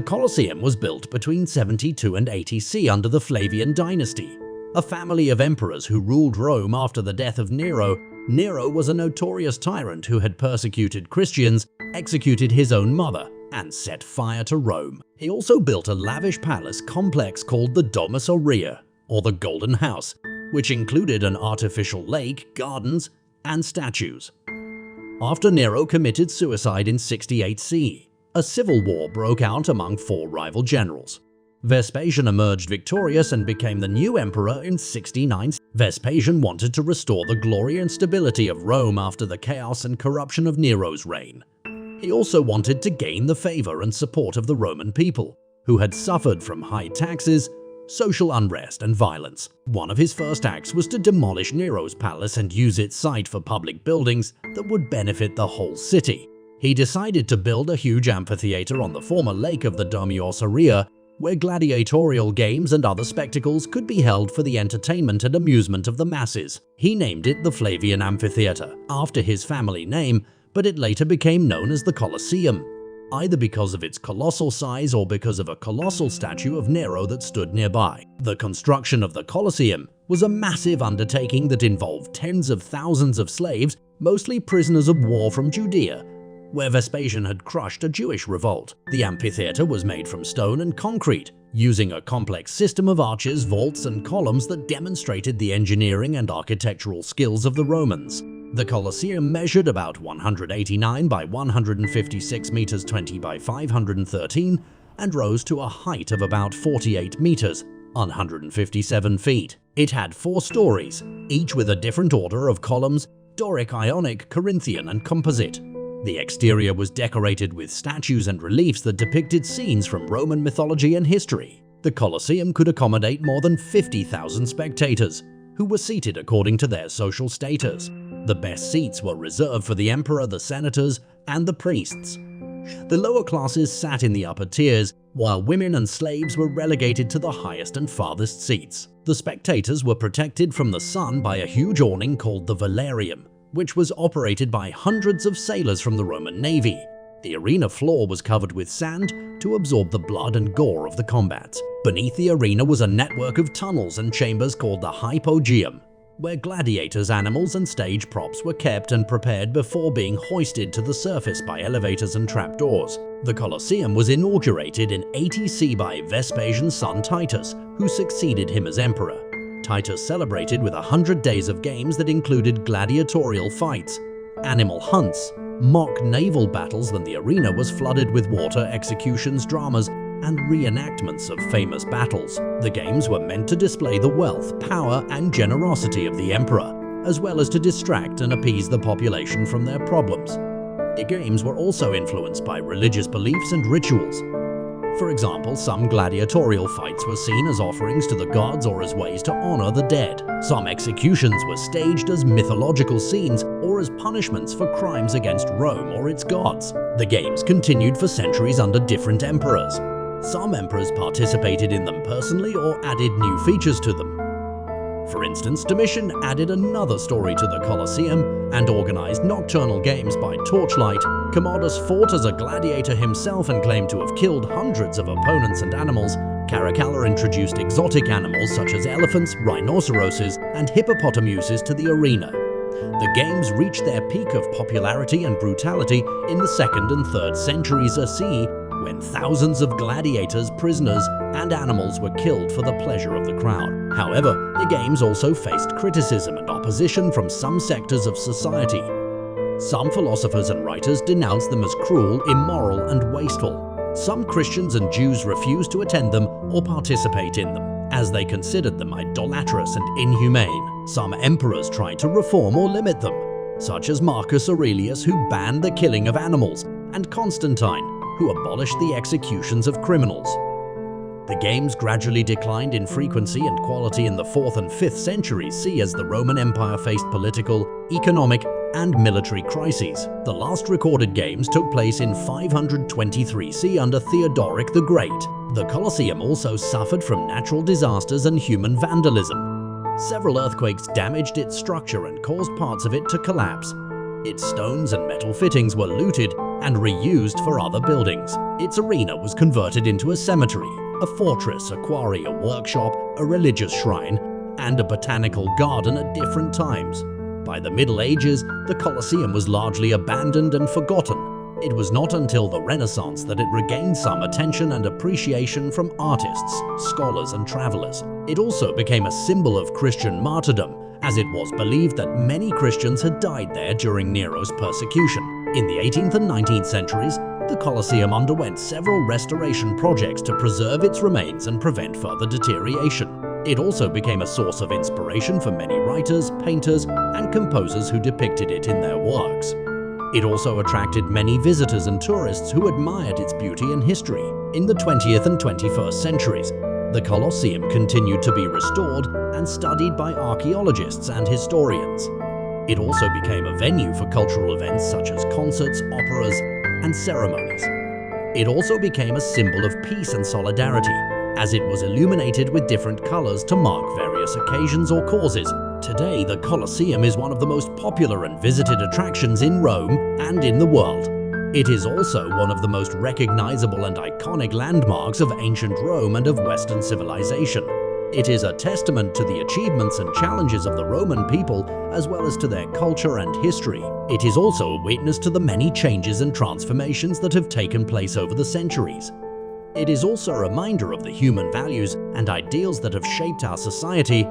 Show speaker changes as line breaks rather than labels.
Colosseum was built between 72 and 80 C under the Flavian dynasty, a family of emperors who ruled Rome after the death of Nero. Nero was a notorious tyrant who had persecuted Christians, executed his own mother, and set fire to Rome. He also built a lavish palace complex called the Domus Aurea, or the Golden House, which included an artificial lake, gardens, and statues. After Nero committed suicide in 68 CE, a civil war broke out among four rival generals. Vespasian emerged victorious and became the new emperor in 69. Vespasian wanted to restore the glory and stability of Rome after the chaos and corruption of Nero's reign. He also wanted to gain the favor and support of the Roman people, who had suffered from high taxes, social unrest, and violence. One of his first acts was to demolish Nero's palace and use its site for public buildings that would benefit the whole city. He decided to build a huge amphitheater on the former lake of the Domus Aurea, where gladiatorial games and other spectacles could be held for the entertainment and amusement of the masses. He named it the Flavian Amphitheater, after his family name, but it later became known as the Colosseum, either because of its colossal size or because of a colossal statue of Nero that stood nearby. The construction of the Colosseum was a massive undertaking that involved tens of thousands of slaves, mostly prisoners of war from Judea, where Vespasian had crushed a Jewish revolt. The amphitheater was made from stone and concrete, using a complex system of arches, vaults, and columns that demonstrated the engineering and architectural skills of the Romans. The Colosseum measured about 189 by 156 meters 20 by 513 and rose to a height of about 48 meters, 157 feet. It had 4 stories, each with a different order of columns: Doric, Ionic, Corinthian, and Composite. The exterior was decorated with statues and reliefs that depicted scenes from Roman mythology and history. The Colosseum could accommodate more than 50,000 spectators, who were seated according to their social status. The best seats were reserved for the emperor, the senators, and the priests. The lower classes sat in the upper tiers, while women and slaves were relegated to the highest and farthest seats. The spectators were protected from the sun by a huge awning called the Velarium, which was operated by hundreds of sailors from the Roman Navy. The arena floor was covered with sand to absorb the blood and gore of the combats. Beneath the arena was a network of tunnels and chambers called the Hypogeum, where gladiators, animals, and stage props were kept and prepared before being hoisted to the surface by elevators and trapdoors. The Colosseum was inaugurated in 80 C by Vespasian's son Titus, who succeeded him as emperor. Titus celebrated with 100 days of games that included gladiatorial fights, animal hunts, mock naval battles. Then the arena was flooded with water, executions, dramas, and reenactments of famous battles. The games were meant to display the wealth, power, and generosity of the emperor, as well as to distract and appease the population from their problems. The games were also influenced by religious beliefs and rituals. For example, some gladiatorial fights were seen as offerings to the gods or as ways to honor the dead. Some executions were staged as mythological scenes or as punishments for crimes against Rome or its gods. The games continued for centuries under different emperors. Some emperors participated in them personally or added new features to them. For instance, Domitian added another story to the Colosseum and organized nocturnal games by torchlight. Commodus fought as a gladiator himself and claimed to have killed hundreds of opponents and animals. Caracalla introduced exotic animals such as elephants, rhinoceroses, and hippopotamuses to the arena. The games reached their peak of popularity and brutality in the 2nd and 3rd centuries CE, when thousands of gladiators, prisoners, and animals were killed for the pleasure of the crowd. However, the games also faced criticism and opposition from some sectors of society. Some philosophers and writers denounced them as cruel, immoral, and wasteful. Some Christians and Jews refused to attend them or participate in them, as they considered them idolatrous and inhumane. Some emperors tried to reform or limit them, such as Marcus Aurelius, who banned the killing of animals, and Constantine, who abolished the executions of criminals. The games gradually declined in frequency and quality in the 4th and 5th centuries CE as the Roman Empire faced political, economic, and military crises. The last recorded games took place in 523 CE under Theodoric the Great. The Colosseum also suffered from natural disasters and human vandalism. Several earthquakes damaged its structure and caused parts of it to collapse. Its stones and metal fittings were looted and reused for other buildings. Its arena was converted into a cemetery, a fortress, a quarry, a workshop, a religious shrine, and a botanical garden at different times. By the Middle Ages, the Colosseum was largely abandoned and forgotten. It was not until the Renaissance that it regained some attention and appreciation from artists, scholars, and travelers. It also became a symbol of Christian martyrdom, as it was believed that many Christians had died there during Nero's persecution. In the 18th and 19th centuries, the Colosseum underwent several restoration projects to preserve its remains and prevent further deterioration. It also became a source of inspiration for many writers, painters, and composers who depicted it in their works. It also attracted many visitors and tourists who admired its beauty and history. In the 20th and 21st centuries, the Colosseum continued to be restored and studied by archaeologists and historians. It also became a venue for cultural events such as concerts, operas, and ceremonies. It also became a symbol of peace and solidarity, as it was illuminated with different colors to mark various occasions or causes. Today, the Colosseum is one of the most popular and visited attractions in Rome and in the world. It is also one of the most recognizable and iconic landmarks of ancient Rome and of Western civilization. It is a testament to the achievements and challenges of the Roman people, as well as to their culture and history. It is also a witness to the many changes and transformations that have taken place over the centuries. It is also a reminder of the human values and ideals that have shaped our society